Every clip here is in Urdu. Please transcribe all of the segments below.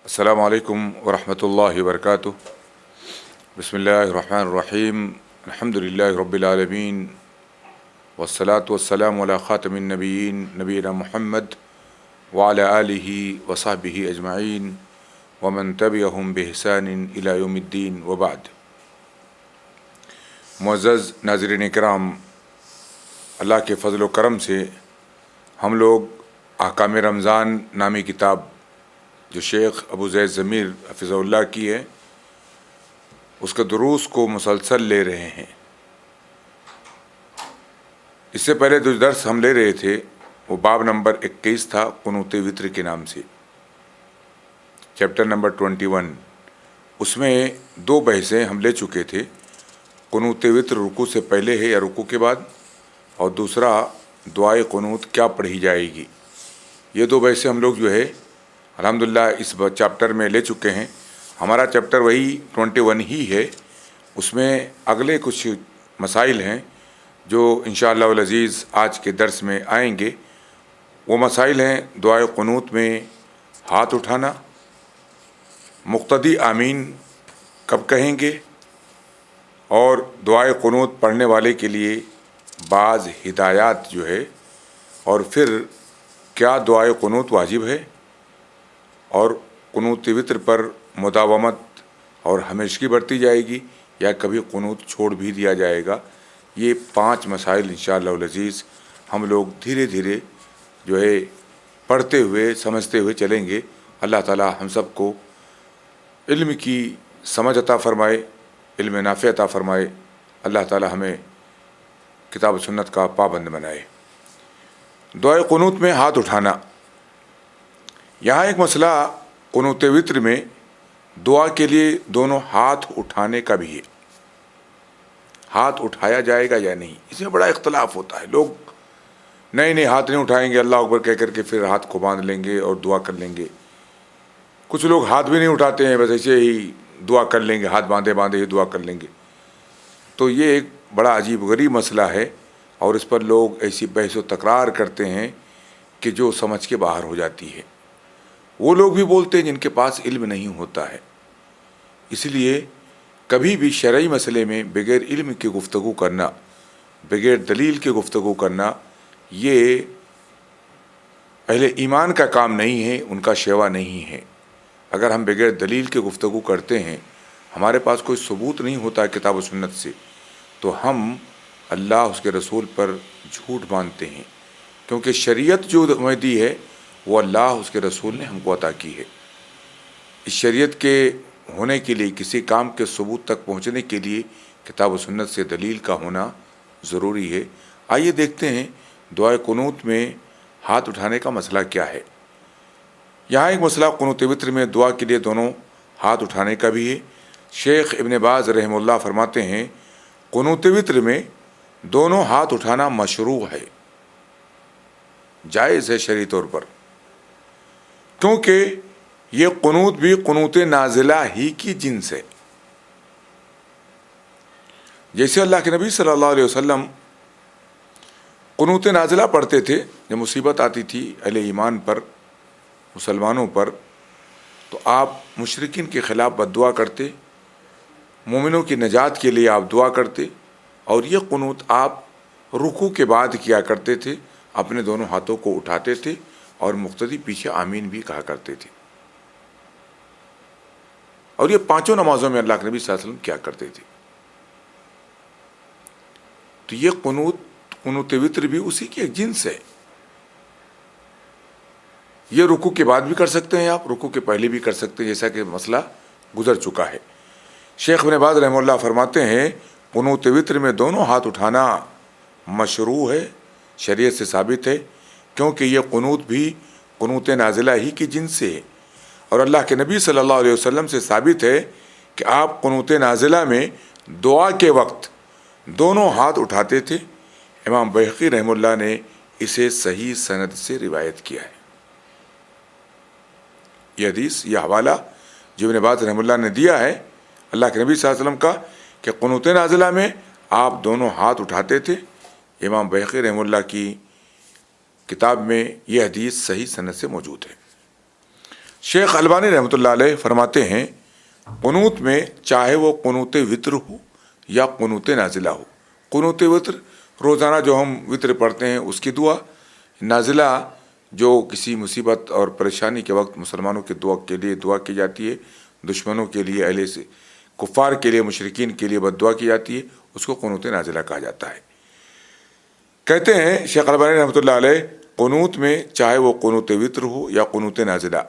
السلام علیکم ورحمۃ اللہ وبرکاتہ۔ بسم اللہ الرحمن الرحیم۔ الحمد للہ رب العالمین والصلاة والسلام علی خاتم النبیین نبینا محمد وعلی آلہ وصحبہ اجمعین ومن تبعہم بإحسان الی یوم الدین وبعد۔ معزز ناظرین کرام، اللہ کے فضل و کرم سے ہم لوگ احکام رمضان نامی کتاب جو شیخ ابو زید ضمیر حفظہ اللہ کی ہے، اس کے دروس کو مسلسل لے رہے ہیں۔ اس سے پہلے جو درس ہم لے رہے تھے وہ باب نمبر 21 تھا، قنوت وتر کے نام سے، چیپٹر نمبر 21۔ اس میں دو بحثیں ہم لے چکے تھے، قنوت وتر رکوع سے پہلے ہے یا رکوع کے بعد، اور دوسرا دعائے قنوت کیا پڑھی جائے گی۔ یہ دو بحثیں ہم لوگ جو ہے الحمدللہ اس چیپٹر میں لے چکے ہیں۔ ہمارا چیپٹر وہی 21 ہی ہے، اس میں اگلے کچھ مسائل ہیں جو انشاءاللہ العزیز آج کے درس میں آئیں گے۔ وہ مسائل ہیں دعائے قنوت میں ہاتھ اٹھانا، مقتدی آمین کب کہیں گے، اور دعائے قنوت پڑھنے والے کے لیے بعض ہدایات جو ہے، اور پھر کیا دعائے قنوت واجب ہے، اور قنوت وتر پر مداومت اور ہمیشگی برتی جائے گی یا کبھی قنوت چھوڑ بھی دیا جائے گا۔ یہ 5 مسائل انشاءاللہ العزیز ہم لوگ دھیرے دھیرے جو ہے پڑھتے ہوئے سمجھتے ہوئے چلیں گے۔ اللہ تعالی ہم سب کو علم کی سمجھ عطا فرمائے، علم نافع عطا فرمائے۔ اللہ تعالی ہمیں کتاب و سنت کا پابند بنائے۔ دعائے قنوت میں ہاتھ اٹھانا، یہاں ایک مسئلہ قنوت وتر میں دعا کے لیے دونوں ہاتھ اٹھانے کا بھی ہے۔ ہاتھ اٹھایا جائے گا یا نہیں، اس میں بڑا اختلاف ہوتا ہے۔ لوگ نہیں ہاتھ نہیں اٹھائیں گے، اللہ اکبر کہہ کر کے پھر ہاتھ کو باندھ لیں گے اور دعا کر لیں گے۔ کچھ لوگ ہاتھ بھی نہیں اٹھاتے ہیں، بس ایسے ہی دعا کر لیں گے، ہاتھ باندھے باندھے ہی دعا کر لیں گے۔ تو یہ ایک بڑا عجیب غریب مسئلہ ہے، اور اس پر لوگ ایسی بحث و تکرار کرتے ہیں کہ جو سمجھ کے باہر ہو جاتی ہے۔ وہ لوگ بھی بولتے ہیں جن کے پاس علم نہیں ہوتا ہے۔ اس لیے کبھی بھی شرعی مسئلے میں بغیر علم کی گفتگو کرنا، بغیر دلیل کی گفتگو کرنا، یہ اہل ایمان کا کام نہیں ہے، ان کا شیوا نہیں ہے۔ اگر ہم بغیر دلیل کی گفتگو کرتے ہیں، ہمارے پاس کوئی ثبوت نہیں ہوتا ہے کتاب و سنت سے، تو ہم اللہ اس کے رسول پر جھوٹ باندھتے ہیں، کیونکہ شریعت جو ہمیں دی ہے وہ اللہ اس کے رسول نے ہم کو عطا کی ہے۔ اس شریعت کے ہونے کے لیے، کسی کام کے ثبوت تک پہنچنے کے لیے کتاب و سنت سے دلیل کا ہونا ضروری ہے۔ آئیے دیکھتے ہیں دعائے قنوت میں ہاتھ اٹھانے کا مسئلہ کیا ہے۔ یہاں ایک مسئلہ قنوت وتر میں دعا کے لیے دونوں ہاتھ اٹھانے کا بھی ہے۔ شیخ ابن باز رحمہ اللہ فرماتے ہیں قنوت وتر میں دونوں ہاتھ اٹھانا مشروع ہے، جائز ہے شرعی طور پر، کیونکہ یہ قنوت بھی قنوت نازلہ ہی کی جنس ہے۔ جیسے اللہ کے نبی صلی اللہ علیہ وسلم قنوت نازلہ پڑھتے تھے جب مصیبت آتی تھی اہل ایمان پر، مسلمانوں پر، تو آپ مشرکین کے خلاف بد دعا کرتے، مومنوں کی نجات کے لیے آپ دعا کرتے، اور یہ قنوت آپ رکوع کے بعد کیا کرتے تھے، اپنے دونوں ہاتھوں کو اٹھاتے تھے اور مقتدی پیچھے آمین بھی کہا کرتے تھے۔ اور یہ 5 نمازوں میں اللہ کے نبی صلی اللہ علیہ وسلم کیا کرتے تھے۔ تو یہ قنوت وتر بھی اسی کی ایک جنس ہے۔ یہ رکوع کے بعد بھی کر سکتے ہیں، آپ رکوع کے پہلے بھی کر سکتے ہیں، جیسا کہ مسئلہ گزر چکا ہے۔ شیخ ابن باز رحمہ اللہ فرماتے ہیں قنوت وتر میں دونوں ہاتھ اٹھانا مشروع ہے، شریعت سے ثابت ہے، کیونکہ یہ قنوت بھی قنوت نازلہ ہی کی جنس سے ہے، اور اللہ کے نبی صلی اللہ علیہ وسلم سے ثابت ہے کہ آپ قنوت نازلہ میں دعا کے وقت دونوں ہاتھ اٹھاتے تھے۔ امام بیہقی رحمہ اللہ نے اسے صحیح سند سے روایت کیا ہے۔ یہ حدیث، یہ حوالہ جو ابن باز رحمہ اللہ نے دیا ہے اللہ کے نبی صلی اللہ علیہ وسلم کا کہ قنوت نازلہ میں آپ دونوں ہاتھ اٹھاتے تھے، امام بیہقی رحمہ اللہ کی کتاب میں یہ حدیث صحیح سند سے موجود ہے۔ شیخ البانی رحمۃ اللہ علیہ فرماتے ہیں قنوت میں چاہے وہ قنوت وطر ہو یا قنوت نازلہ ہو. قنوت وطر روزانہ جو ہم وطر پڑھتے ہیں اس کی دعا، نازلہ جو کسی مصیبت اور پریشانی کے وقت مسلمانوں کے دعا کی جاتی ہے، دشمنوں کے لیے، اہل سے کفار کے لیے، مشرکین کے لیے بد دعا کی جاتی ہے، اس کو قنوت نازلہ کہا جاتا ہے. کہتے ہیں شیخ البانی رحمۃ اللہ علیہ قنوت میں چاہے وہ قنوت وطر ہو یا قنوت نازلہ،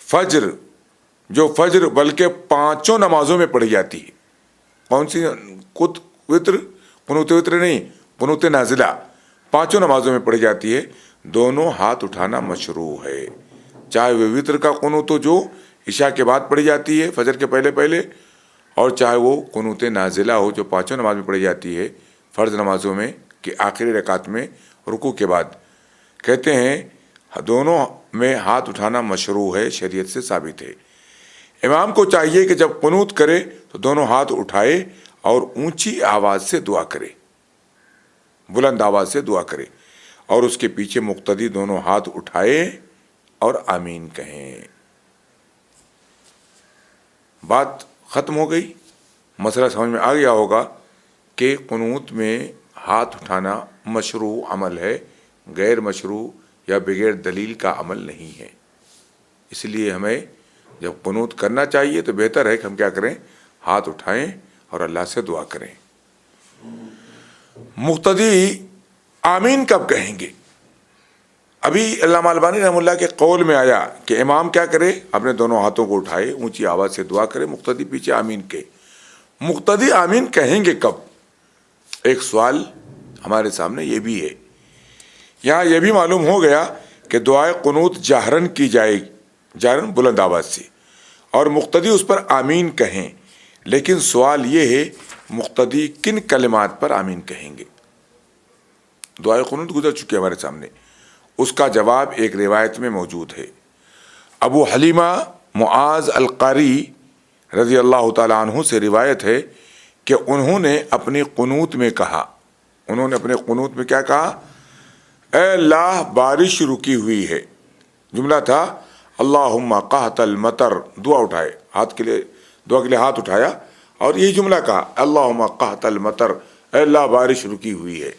فجر بلکہ 5 نمازوں میں پڑھی جاتی ہے. کون سی؟ وطر، قنوت وطر نہیں، قنوت نازلہ 5 نمازوں میں پڑھی جاتی ہے. دونوں ہاتھ اٹھانا مشروع ہے، چاہے وہ وطر کا قنوت ہو جو عشاء کے بعد پڑھی جاتی ہے فجر کے پہلے، اور چاہے وہ قنوت نازلہ ہو جو 5 نماز میں پڑھی جاتی ہے فرض نمازوں میں کہ آخری رکعت میں رکوع کے بعد. کہتے ہیں دونوں میں ہاتھ اٹھانا مشروع ہے، شریعت سے ثابت ہے. امام کو چاہیے کہ جب قنوت کرے تو دونوں ہاتھ اٹھائے اور اونچی آواز سے دعا کرے، بلند آواز سے دعا کرے، اور اس کے پیچھے مقتدی دونوں ہاتھ اٹھائے اور آمین کہیں. بات ختم ہو گئی. مسئلہ سمجھ میں آ گیا ہوگا کہ قنوت میں ہاتھ اٹھانا مشروع عمل ہے، غیر مشروع یا بغیر دلیل کا عمل نہیں ہے. اس لیے ہمیں جب قنوت کرنا چاہیے تو بہتر ہے کہ ہم کیا کریں؟ ہاتھ اٹھائیں اور اللہ سے دعا کریں. مقتدی آمین کب کہیں گے؟ ابھی علامہ البانی رحمۃ اللہ کے قول میں آیا کہ امام کیا کرے؟ اپنے دونوں ہاتھوں کو اٹھائے، اونچی آواز سے دعا کرے، مقتدی پیچھے آمین کہے. مقتدی آمین کہیں گے کب؟ ایک سوال ہمارے سامنے یہ بھی ہے. یہاں یہ بھی معلوم ہو گیا کہ دعائے قنوت جہرن کی جائے، جہرن بلند آواز سے، اور مقتدی اس پر آمین کہیں. لیکن سوال یہ ہے مقتدی کن کلمات پر آمین کہیں گے؟ دعائے قنوت گزر چکی ہے ہمارے سامنے، اس کا جواب ایک روایت میں موجود ہے. ابو حلیمہ معاذ القاری رضی اللہ تعالیٰ عنہ سے روایت ہے کہ انہوں نے اپنی قنوت میں کہا، انہوں نے اپنے قنوت میں کیا کہا؟ اے اللہ بارش رکی ہوئی ہے. جملہ تھا اللہم قحط المطر، دعا اٹھائے، ہاتھ کے لیے، دعا کے لیے ہاتھ اٹھایا اور یہی جملہ کہا اللہم قحط المطر، اے اللہ بارش رکی ہوئی ہے.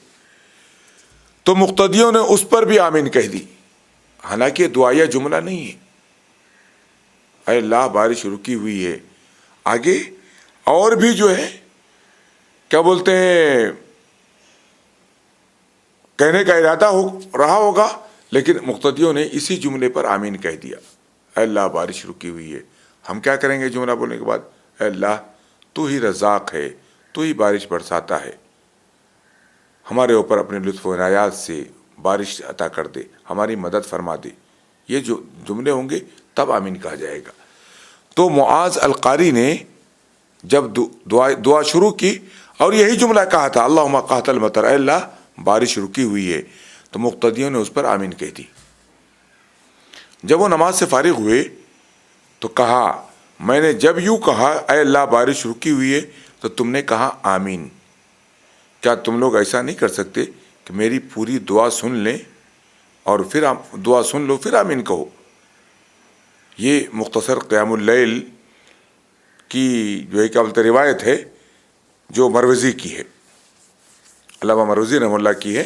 تو مقتدیوں نے اس پر بھی آمین کہہ دی، حالانکہ دعائیہ جملہ نہیں ہے. اے اللہ بارش رکی ہوئی ہے، آگے اور بھی جو ہے کیا بولتے ہیں کہنے کا ارادہ رہا ہوگا، لیکن مقتدیوں نے اسی جملے پر آمین کہہ دیا، اے اللہ بارش رکی ہوئی ہے. ہم کیا کریں گے جملہ بولنے کے بعد؟ اے اللہ تو ہی رزاق ہے، تو ہی بارش برساتا ہے، ہمارے اوپر اپنے لطف و عنایات سے بارش عطا کر دے، ہماری مدد فرما دے. یہ جو جملے ہوں گے تب آمین کہا جائے گا. تو معاذ القاری نے جب دعا شروع کی اور یہی جملہ کہا تھا اللہم قحط المطر، اے اللہ بارش رکی ہوئی ہے، تو مقتدیوں نے اس پر آمین کہہ دی. جب وہ نماز سے فارغ ہوئے تو کہا میں نے جب یوں کہا اے اللہ بارش رکی ہوئی ہے تو تم نے کہا آمین. کیا تم لوگ ایسا نہیں کر سکتے کہ میری پوری دعا سن لیں اور پھر دعا سن لو پھر آمین کہو؟ یہ مختصر قیام اللیل کی جو ہے کیا بولتے روایت ہے جو مروزی کی ہے، علامہ مروزی رحمہ اللہ کی ہے،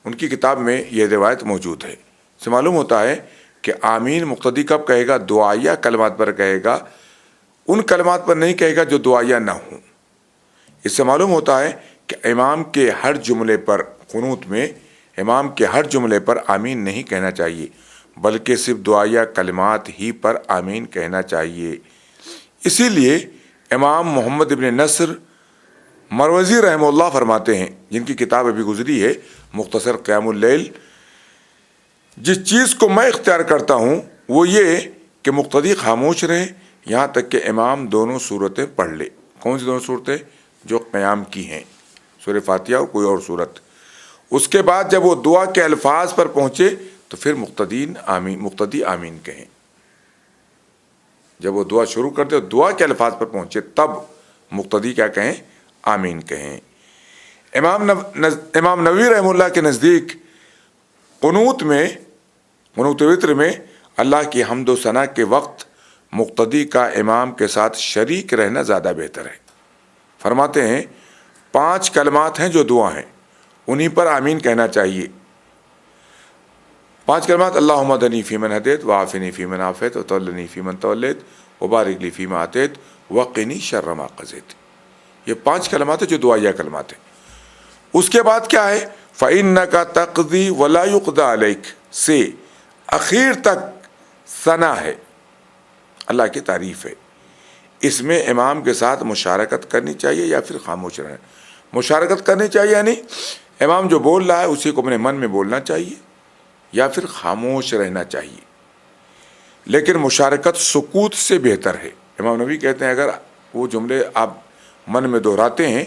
ان کی کتاب میں یہ روایت موجود ہے. اس سے معلوم ہوتا ہے کہ آمین مقتدی کب کہے گا؟ دعائیہ کلمات پر کہے گا، ان کلمات پر نہیں کہے گا جو دعائیہ نہ ہوں. اس سے معلوم ہوتا ہے کہ امام کے ہر جملے پر، قنوت میں امام کے ہر جملے پر آمین نہیں کہنا چاہیے، بلکہ صرف دعائیہ کلمات ہی پر آمین کہنا چاہیے. اسی لیے امام محمد ابن نصر مروزی رحمہ اللہ فرماتے ہیں، جن کی کتاب ابھی گزری ہے مختصر قیام اللیل، جس چیز کو میں اختیار کرتا ہوں وہ یہ کہ مقتدی خاموش رہے یہاں تک کہ امام دونوں صورتیں پڑھ لے. کون سی دونوں صورتیں؟ جو قیام کی ہیں، سورہ فاتحہ اور کوئی اور صورت. اس کے بعد جب وہ دعا کے الفاظ پر پہنچے تو پھر مقتدی آمین کہیں. جب وہ دعا شروع کرتے دعا کے الفاظ پر پہنچے تب مقتدی کیا کہیں؟ آمین کہیں. امام نووی رحمہ اللہ کے نزدیک قنوت وطر میں اللہ کی حمد و ثنا کے وقت مقتدی کا امام کے ساتھ شریک رہنا زیادہ بہتر ہے۔ فرماتے ہیں 5 کلمات ہیں جو دعا ہیں، انہی پر آمین کہنا چاہیے۔ 5 کلمات: اللہم اہدنی فیمن ہدیت وعافنی فیمن عافیت وتولنی فیمن تولیت وبارک لی فیما اعطیت وقنی شر ما قضیت۔ یہ 5 کلمات ہیں جو دعائیہ کلمات ہیں۔ اس کے بعد کیا ہے؟ فَإِنَّكَ تَقْضِي وَلَا يُقْضَى عَلَيْكَ سے اخیر تک ثنا ہے، اللہ کی تعریف ہے۔ اس میں امام کے ساتھ مشارکت کرنی چاہیے یا پھر خاموش رہنا؟ مشارکت کرنی چاہیے، یعنی امام جو بول رہا ہے اسی کو اپنے من میں بولنا چاہیے یا پھر خاموش رہنا چاہیے، لیکن مشارکت سکوت سے بہتر ہے۔ امام نبی کہتے ہیں اگر وہ جملے آپ من میں دہراتے ہیں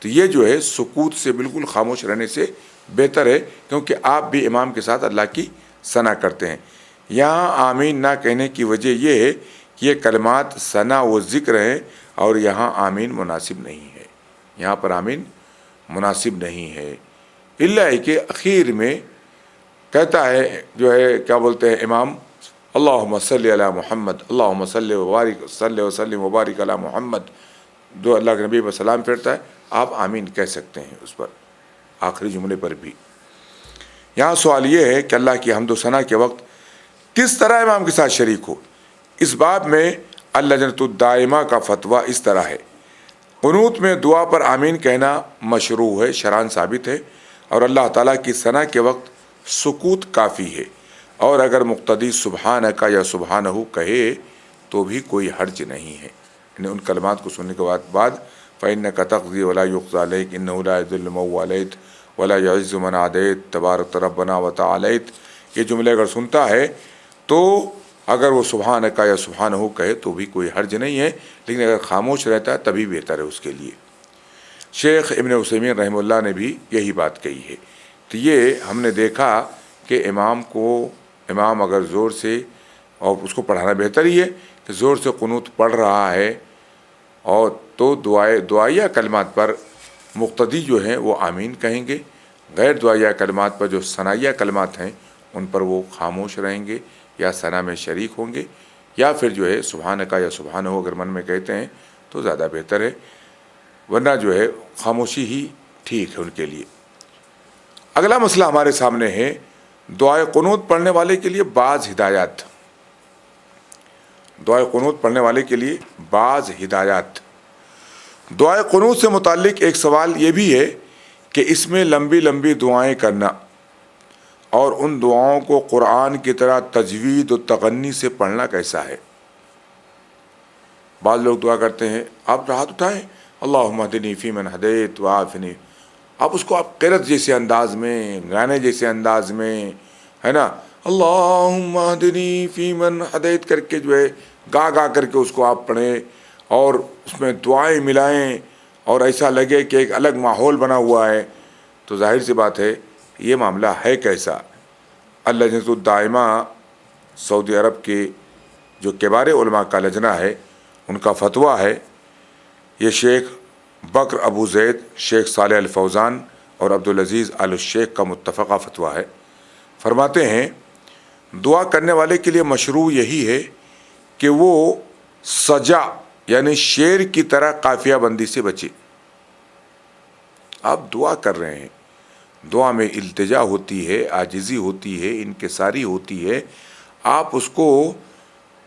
تو یہ جو ہے سکوت سے، بالکل خاموش رہنے سے بہتر ہے، کیونکہ آپ بھی امام کے ساتھ اللہ کی ثنا کرتے ہیں۔ یہاں آمین نہ کہنے کی وجہ یہ ہے کہ یہ کلمات ثنا و ذکر ہیں اور یہاں آمین مناسب نہیں ہے، یہاں پر آمین مناسب نہیں ہے، الا ہے کہ اخیر میں کہتا ہے جو ہے کیا بولتے ہیں امام، اللہم صلی علی محمد، اللہم صلی وسلم وبارک علی محمد، جو اللہ کے نبی پر سلام پھیرتا ہے آپ آمین کہہ سکتے ہیں اس پر، آخری جملے پر بھی۔ یہاں سوال یہ ہے کہ اللہ کی حمد و ثنا کے وقت کس طرح امام کے ساتھ شریک ہو۔ اس باب میں اللجنۃ الدائمہ کا فتویٰ اس طرح ہے: قنوت میں دعا پر آمین کہنا مشروع ہے، شرعاً ثابت ہے، اور اللہ تعالیٰ کی ثنا کے وقت سکوت کافی ہے، اور اگر مقتدی سبحانک یا سبحانہ کہے تو بھی کوئی حرج نہیں ہے۔ یعنی ان کلمات کو سننے کے بعد فَإِنَّكَ تَقْضِي وَلَا يُقْضَى عَلَيْكَ إِنَّهُ لَا يَذِلُّ مَن وَالَيْتَ وَلَا يَعِزُّ مَنْ عَادَيْتَ تَبَارَكْتَ رَبَّنَا وَتَعَالَيْتَ، یہ جملے اگر سنتا ہے تو اگر وہ سبحانک یا سبحانہ کہے تو بھی کوئی حرج نہیں ہے، لیکن اگر خاموش رہتا ہے تبھی بہتر ہے اس کے لیے۔ شیخ ابن عثیمین رحمہ اللہ نے بھی یہی بات کہی ہے۔ تو یہ ہم نے دیکھا کہ امام اگر زور سے، اور اس کو پڑھانا بہتر ہی ہے کہ زور سے قنوت پڑھ رہا ہے، اور تو دعائیہ کلمات پر مقتدی جو ہیں وہ آمین کہیں گے، غیر دعائیہ کلمات پر جو ثنائیہ کلمات ہیں ان پر وہ خاموش رہیں گے یا ثنا میں شریک ہوں گے، یا پھر جو ہے سبحانک یا سبحانہ اگر من میں کہتے ہیں تو زیادہ بہتر ہے، ورنہ جو ہے خاموشی ہی ٹھیک ہے ان کے لیے۔ اگلا مسئلہ ہمارے سامنے ہے دعائے قنوت پڑھنے والے کے لیے بعض ہدایات۔ دعائے قنوت پڑھنے والے کے لیے بعض ہدایات۔ دعائے قنوت سے متعلق ایک سوال یہ بھی ہے کہ اس میں لمبی لمبی دعائیں کرنا اور ان دعاؤں کو قرآن کی طرح تجوید و تغنی سے پڑھنا کیسا ہے؟ بعض لوگ دعا کرتے ہیں، آپ ہاتھ اٹھائیں، اللہم اہدنی فیمن ہدیت وعافنی، آپ اس کو آپ قرأت جیسے انداز میں، گانے جیسے انداز میں، ہے نا، اللہم اہدنی فیمن ہدیت کر کے جو ہے گا کر کے اس کو آپ پڑھیں اور اس میں دعائیں ملائیں اور ایسا لگے کہ ایک الگ ماحول بنا ہوا ہے، تو ظاہر سی بات ہے یہ معاملہ ہے کیسا؟ اللجنۃ الدائمہ سعودی عرب کے جو کبار علماء کا لجنہ ہے ان کا فتویٰ ہے، یہ شیخ بکر ابو زید، شیخ صالح الفوزان اور عبدالعزیز آل الشیخ کا متفقہ فتویٰ ہے۔ فرماتے ہیں دعا کرنے والے کے لیے مشروع یہی ہے کہ وہ سجا یعنی شعر کی طرح قافیہ بندی سے بچے۔ آپ دعا کر رہے ہیں، دعا میں التجا ہوتی ہے، عاجزی ہوتی ہے، انکساری ہوتی ہے، آپ اس کو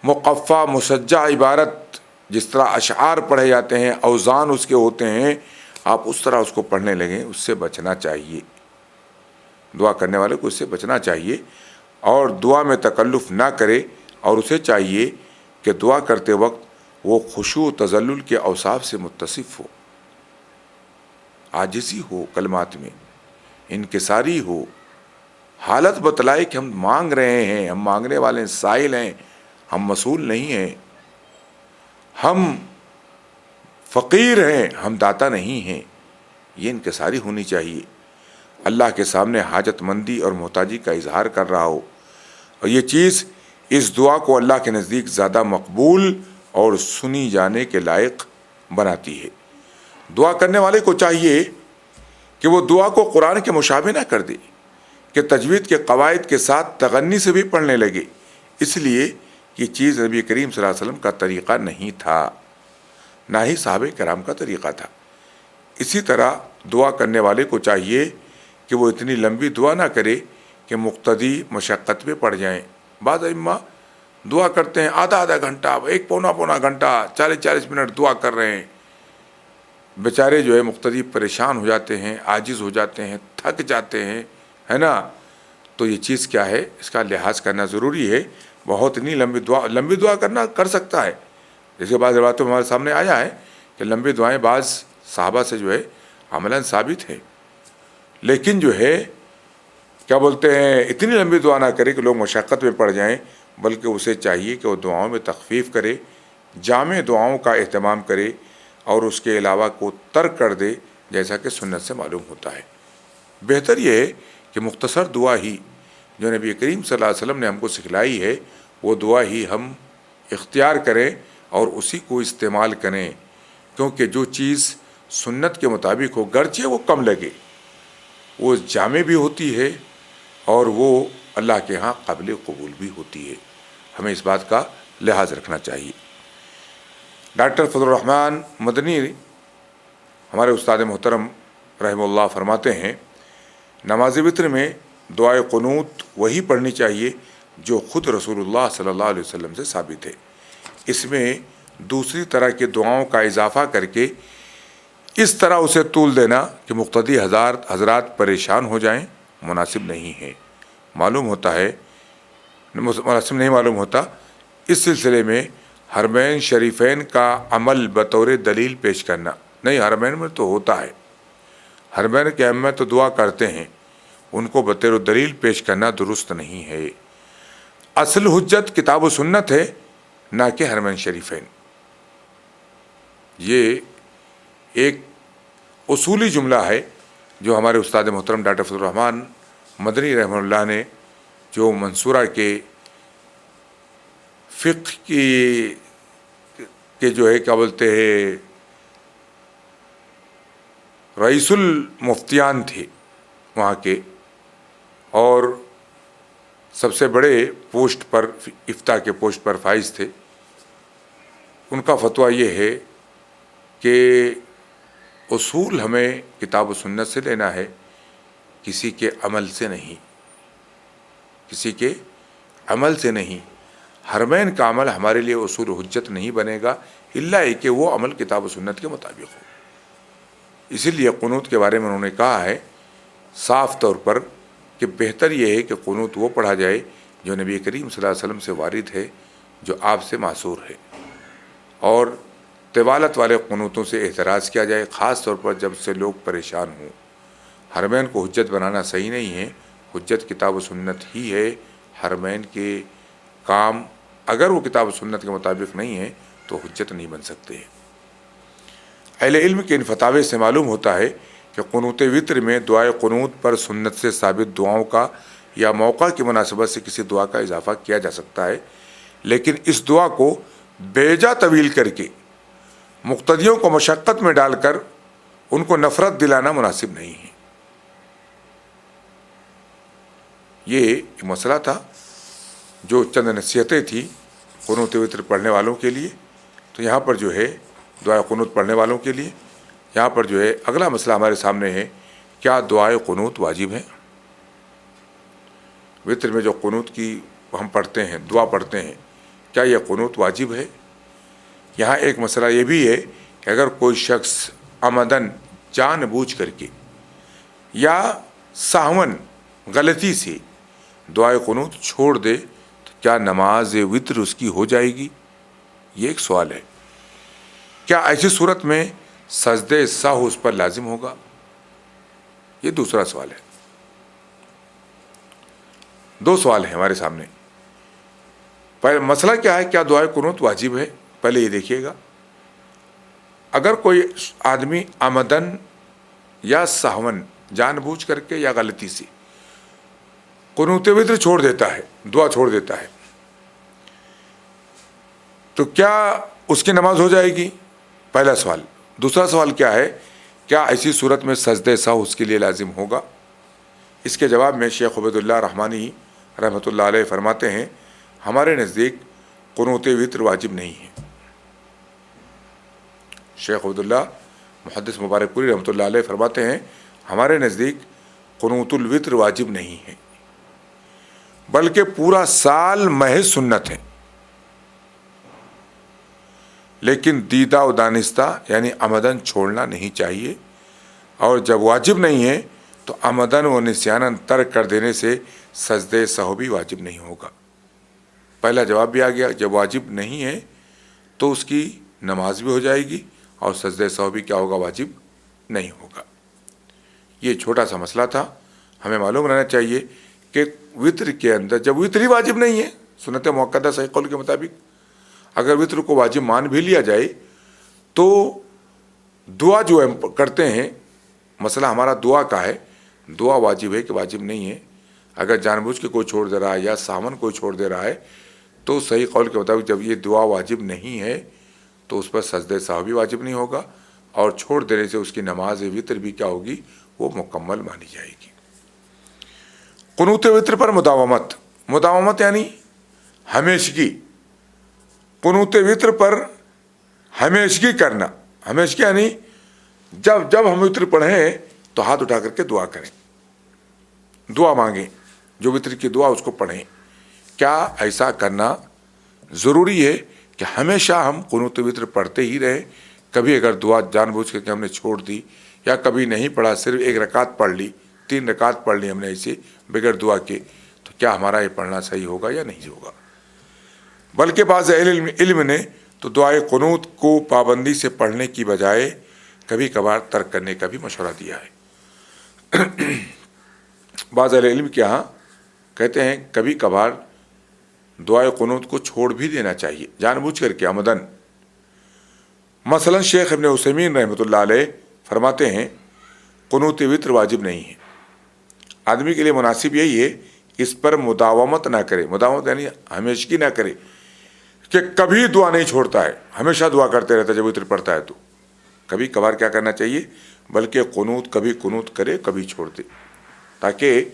مقفع مسجع عبارت جس طرح اشعار پڑھے جاتے ہیں، اوزان اس کے ہوتے ہیں، آپ اس طرح اس کو پڑھنے لگیں، اس سے بچنا چاہیے۔ دعا کرنے والے کو اس سے بچنا چاہیے اور دعا میں تکلف نہ کرے، اور اسے چاہیے کہ دعا کرتے وقت وہ خشوع و تذلل کے اوصاف سے متصف ہو، عاجزی ہو، کلمات میں انکساری ہو، حالت بتلائے کہ ہم مانگ رہے ہیں، ہم مانگنے والے ہیں، سائل ہیں، ہم مسئول نہیں ہیں، ہم فقیر ہیں، ہم داتا نہیں ہیں، یہ انکساری ہونی چاہیے۔ اللہ کے سامنے حاجت مندی اور محتاجی کا اظہار کر رہا ہو، اور یہ چیز اس دعا کو اللہ کے نزدیک زیادہ مقبول اور سنی جانے کے لائق بناتی ہے۔ دعا کرنے والے کو چاہیے کہ وہ دعا کو قرآن کے مشابہ نہ کر دے، کہ تجوید کے قواعد کے ساتھ تغنی سے بھی پڑھنے لگے، اس لیے یہ چیز نبی کریم صلی اللہ علیہ وسلم کا طریقہ نہیں تھا، نہ ہی صحابہ کرام کا طریقہ تھا۔ اسی طرح دعا کرنے والے کو چاہیے کہ وہ اتنی لمبی دعا نہ کرے کہ مقتدی مشقت میں پڑ جائیں۔ بعض ائمہ دعا کرتے ہیں آدھا گھنٹہ، ایک پونا گھنٹہ، 40 منٹ دعا کر رہے ہیں، بیچارے جو ہے مقتدی پریشان ہو جاتے ہیں، عاجز ہو جاتے ہیں، تھک جاتے ہیں، ہے نا۔ تو یہ چیز کیا ہے، اس کا لحاظ کرنا ضروری ہے۔ بہت نہیں لمبی دعا کرنا کر سکتا ہے، جیسے بعض روایتوں میں ہمارے سامنے آیا ہے کہ لمبی دعائیں بعض صحابہ سے جو ہے عملاً ثابت ہے، لیکن جو ہے کیا بولتے ہیں، اتنی لمبی دعا نہ کرے کہ لوگ مشقت میں پڑ جائیں، بلکہ اسے چاہیے کہ وہ دعاؤں میں تخفیف کرے، جامع دعاؤں کا اہتمام کرے اور اس کے علاوہ کو ترک کر دے، جیسا کہ سنت سے معلوم ہوتا ہے۔ بہتر یہ ہے کہ مختصر دعا ہی جو نبی کریم صلی اللہ علیہ وسلم نے ہم کو سکھلائی ہے، وہ دعا ہی ہم اختیار کریں اور اسی کو استعمال کریں، کیونکہ جو چیز سنت کے مطابق ہو، گرچہ وہ کم لگے، وہ جامع بھی ہوتی ہے اور وہ اللہ کے ہاں قابل قبول بھی ہوتی ہے۔ ہمیں اس بات کا لحاظ رکھنا چاہیے۔ ڈاکٹر فضل الرحمن مدنی ہمارے استاد محترم رحمہ اللہ فرماتے ہیں، نماز وتر میں دعائے قنوت وہی پڑھنی چاہیے جو خود رسول اللہ صلی اللہ علیہ وسلم سے ثابت ہے۔ اس میں دوسری طرح کی دعاؤں کا اضافہ کر کے اس طرح اسے طول دینا کہ مقتدی حضرات پریشان ہو جائیں، مناسب نہیں ہے۔ مناسب نہیں معلوم ہوتا۔ اس سلسلے میں حرمین شریفین کا عمل بطور دلیل پیش کرنا نہیں، حرمین میں تو ہوتا ہے، حرمین کے ائمہ تو دعا کرتے ہیں، ان کو بطور دلیل پیش کرنا درست نہیں ہے۔ اصل حجت کتاب و سنت ہے، نہ کہ حرمین شریفین۔ یہ ایک اصولی جملہ ہے جو ہمارے استاد محترم ڈاکٹر فضل الرحمن مدنی رحمہ اللہ نے جو منصورہ کے فقہ کے جو ہے کیا بولتے ہیں رئیس المفتیان تھے وہاں کے، اور سب سے بڑے پوسٹ پر، افتاء کے پوسٹ پر فائز تھے، ان کا فتویٰ یہ ہے کہ اصول ہمیں کتاب و سنت سے لینا ہے، کسی کے عمل سے نہیں، کسی کے عمل سے نہیں۔ حرمین کا عمل ہمارے لیے اصول حجت نہیں بنے گا الا کہ وہ عمل کتاب و سنت کے مطابق ہو۔ اسی لیے قنوت کے بارے میں انہوں نے کہا ہے صاف طور پر کہ بہتر یہ ہے کہ قنوت وہ پڑھا جائے جو نبی کریم صلی اللہ علیہ وسلم سے وارد ہے، جو آپ سے معصور ہے، اور طوالت والے قنوتوں سے احتراز کیا جائے، خاص طور پر جب سے لوگ پریشان ہوں۔ حرمین کو حجت بنانا صحیح نہیں ہے، حجت کتاب و سنت ہی ہے۔ حرمین کے کام اگر وہ کتاب و سنت کے مطابق نہیں ہے تو حجت نہیں بن سکتے ہیں۔ اہل علم کے ان فتاوے سے معلوم ہوتا ہے کہ قنوت وتر میں دعائے قنوت پر سنت سے ثابت دعاؤں کا یا موقع کی مناسبت سے کسی دعا کا اضافہ کیا جا سکتا ہے، لیکن اس دعا کو بیجا طویل کر کے مقتدیوں کو مشقت میں ڈال کر ان کو نفرت دلانا مناسب نہیں ہے۔ یہ ایک مسئلہ تھا جو چند نصیحتیں تھیں قنوت وتر پڑھنے والوں کے لیے۔ تو یہاں پر جو ہے دعائے قنوت پڑھنے والوں کے لیے یہاں پر جو ہے اگلا مسئلہ ہمارے سامنے ہے، کیا دعائے قنوت واجب ہے؟ وتر میں جو قنوت کی ہم پڑھتے ہیں، دعا پڑھتے ہیں، کیا یہ قنوت واجب ہے؟ یہاں ایک مسئلہ یہ بھی ہے کہ اگر کوئی شخص عمدن جان بوجھ کر کے یا سہون غلطی سے دعائے قنوت چھوڑ دے تو کیا نماز وتر اس کی ہو جائے گی؟ یہ ایک سوال ہے۔ کیا ایسی صورت میں سجدہ سہو اس پر لازم ہوگا؟ یہ دوسرا سوال ہے۔ دو سوال ہیں ہمارے سامنے۔ پہلے مسئلہ کیا ہے، کیا دعائے قنوت واجب ہے؟ پہلے یہ دیکھیے گا، اگر کوئی آدمی عمدن یا سہون جان بوجھ کر کے یا غلطی سے قنوت وتر چھوڑ دیتا ہے، دعا چھوڑ دیتا ہے، تو کیا اس کی نماز ہو جائے گی؟ پہلا سوال۔ دوسرا سوال کیا ہے، کیا ایسی صورت میں سجدہ سہو اس کے لیے لازم ہوگا؟ اس کے جواب میں شیخ عبید اللہ رحمانی رحمۃ اللہ علیہ فرماتے ہیں، ہمارے نزدیک قنوت وطر واجب نہیں ہے۔ شیخ عبداللہ محدث مبارک پوری رحمۃ اللہ علیہ فرماتے ہیں ہمارے نزدیک قنوت الوطر واجب نہیں ہے، بلکہ پورا سال محض سنت ہے، لیکن دیدہ و دانستہ یعنی عمدن چھوڑنا نہیں چاہیے، اور جب واجب نہیں ہے تو عمدن و نسیاناً ترک کر دینے سے سجدہ سہو بھی واجب نہیں ہوگا۔ پہلا جواب بھی آ گیا، جب واجب نہیں ہے تو اس کی نماز بھی ہو جائے گی اور سجدہ سہو بھی کیا ہوگا؟ واجب نہیں ہوگا۔ یہ چھوٹا سا مسئلہ تھا، ہمیں معلوم رہنا چاہیے کہ وطر کے اندر جب وطر ہی واجب نہیں ہے سنت موقدہ صحیح قول کے مطابق، اگر وطر کو واجب مان بھی لیا جائے تو دعا جو ہم کرتے ہیں، مسئلہ ہمارا دعا کا ہے، دعا واجب ہے کہ واجب نہیں ہے؟ اگر جان بوجھ کے کوئی چھوڑ دے رہا ہے یا سامن کوئی چھوڑ دے رہا ہے تو صحیح قول کے مطابق جب یہ دعا واجب نہیں ہے تو اس پر سجدہ سہو بھی واجب نہیں ہوگا، اور چھوڑ دینے سے اس کی نماز وطر بھی کیا ہوگی؟ وہ مکمل مانی جائے گی۔ قنوت وطر پر مداومت، مداومت یعنی ہمیشگی، قنوت وطر پر ہمیشگی کرنا، ہمیشگی یعنی جب ہم وطر پڑھیں تو ہاتھ اٹھا کر کے دعا کریں، دعا مانگیں، جو وطر کی دعا اس کو پڑھیں۔ کیا ایسا کرنا ضروری ہے کہ ہمیشہ ہم قنوت وطر پڑھتے ہی رہیں؟ کبھی اگر دعا جان بوجھ کے ہم نے چھوڑ دی یا کبھی نہیں پڑھا، صرف ایک رکعت پڑھ لی، 3 رکعت پڑھ لی ہم نے ایسے بغیر دعا کے، تو کیا ہمارا یہ پڑھنا صحیح ہوگا یا نہیں ہوگا؟ بلکہ بعض علم نے تو دعائے قنوت کو پابندی سے پڑھنے کی بجائے کبھی کبھار ترک کرنے کا بھی مشورہ دیا ہے۔ بعض علم کے ہاں کہتے ہیں کبھی کبھار دعائے قنوت کو چھوڑ بھی دینا چاہیے جان بوجھ کر کے عمدن۔ مثلا شیخ ابن عثیمین رحمۃ اللہ علیہ فرماتے ہیں قنوت وطر واجب نہیں ہے، آدمی کے لیے مناسب یہی ہے اس پر مداومت نہ کرے، مداومت یعنی ہمیشگی نہ کرے کہ کبھی دعا نہیں چھوڑتا ہے، ہمیشہ دعا کرتے رہتا ہے جب وطر پڑھتا ہے تو۔ کبھی کبھار کیا کرنا چاہیے؟ بلکہ قنوت کبھی قنوت کرے کبھی چھوڑ دے، تاکہ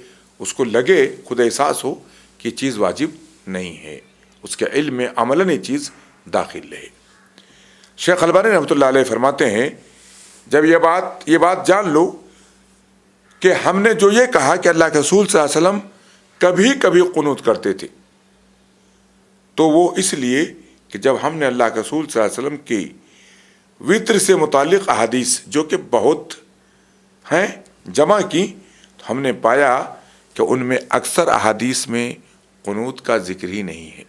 اس کو لگے، خود احساس ہو کہ چیز واجب نہیں ہے، اس کے علم میں عملاً یہ چیز داخل رہے۔ شیخ البانی رحمۃ اللہ علیہ فرماتے ہیں جب یہ بات جان لو کہ ہم نے جو یہ کہا کہ اللہ کے رسول صلی اللہ علیہ وسلم کبھی کبھی قنوت کرتے تھے، تو وہ اس لیے کہ جب ہم نے اللہ کے رسول صلی اللہ علیہ وسلم کی وطر سے متعلق احادیث جو کہ بہت ہیں جمع کی، تو ہم نے پایا کہ ان میں اکثر احادیث میں قنوت کا ذکر ہی نہیں ہے۔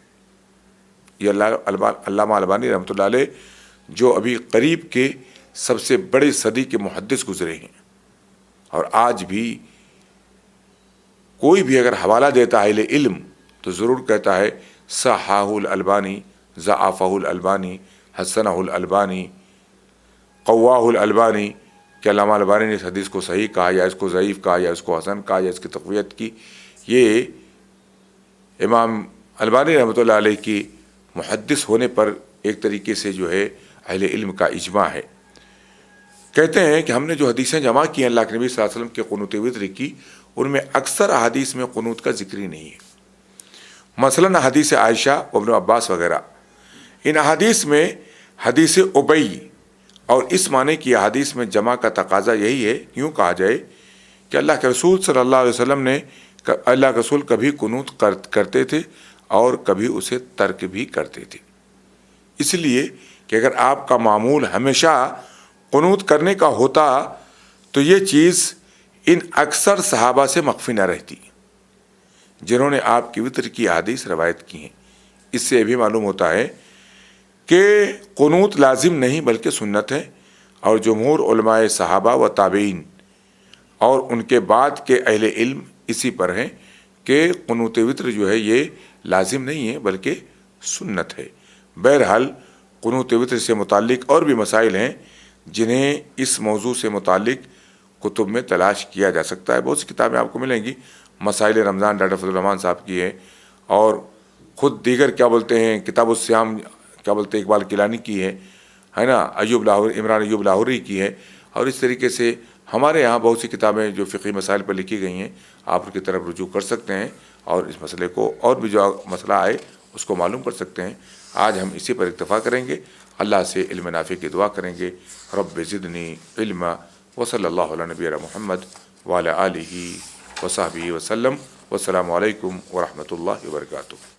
یہ علامہ البانی رحمۃ اللہ علیہ جو ابھی قریب کے سب سے بڑے صدی کے محدث گزرے ہیں، اور آج بھی کوئی بھی اگر حوالہ دیتا ہے اہل علم تو ضرور کہتا ہے صححہ الالبانی، ضعفہ الالبانی، حسنہ الالبانی، قواہ الالبانی، کہ علامہ البانی نے اس حدیث کو صحیح کہا یا اس کو ضعیف کہا یا اس کو حسن کہا یا اس کی تقویت کی۔ یہ امام البانی رحمۃ اللہ علیہ کی محدث ہونے پر ایک طریقے سے جو ہے اہل علم کا اجماع ہے۔ کہتے ہیں کہ ہم نے جو حدیثیں جمع کی ہیں اللہ کے نبی صلی اللہ علیہ وسلم کے قنوت وطر کی، ان میں اکثر احادیث میں قنوت کا ذکر ہی نہیں ہے۔ مثلاً حدیث عائشہ ابن عباس وغیرہ، ان احادیث میں حدیث ابی اور اس معنی کی احادیث میں جمع کا تقاضا یہی ہے، یوں کہا جائے کہ اللہ کے رسول صلی اللہ علیہ وسلم نے، اللہ کے رسول کبھی قنوت کرتے تھے اور کبھی اسے ترک بھی کرتے تھے۔ اس لیے کہ اگر آپ کا معمول ہمیشہ قنوت کرنے کا ہوتا تو یہ چیز ان اکثر صحابہ سے مخفی نہ رہتی جنہوں نے آپ کی وطر کی احادیث روایت کی ہیں۔ اس سے یہ بھی معلوم ہوتا ہے کہ قنوت لازم نہیں بلکہ سنت ہے، اور جمہور علماء صحابہ و تابعین اور ان کے بعد کے اہل علم اسی پر ہیں کہ قنوت وطر جو ہے یہ لازم نہیں ہے بلکہ سنت ہے۔ بہرحال قنوت وطر سے متعلق اور بھی مسائل ہیں جنہیں اس موضوع سے متعلق کتب میں تلاش کیا جا سکتا ہے۔ بہت سی کتابیں آپ کو ملیں گی، مسائل رمضان ڈاکٹر فضل الرحمان صاحب کی ہے، اور خود دیگر کتاب الصیام اقبال کیلانی کی ہے نا، عمران ایوب لاہوری کی ہے، اور اس طریقے سے ہمارے یہاں بہت سی کتابیں جو فقہی مسائل پر لکھی گئی ہیں، آپ ان کی طرف رجوع کر سکتے ہیں، اور اس مسئلے کو اور بھی جو مسئلہ آئے اس کو معلوم کر سکتے ہیں۔ آج ہم اسی پر اکتفا کریں گے، اللہ سے علم نافع کی دعا کریں گے۔ رب زدنی علما، وصلی اللہ علی نبینا محمد وعلی آلہ وصحبہ وسلم۔ والسلام علیکم ورحمۃ اللہ وبرکاتہ۔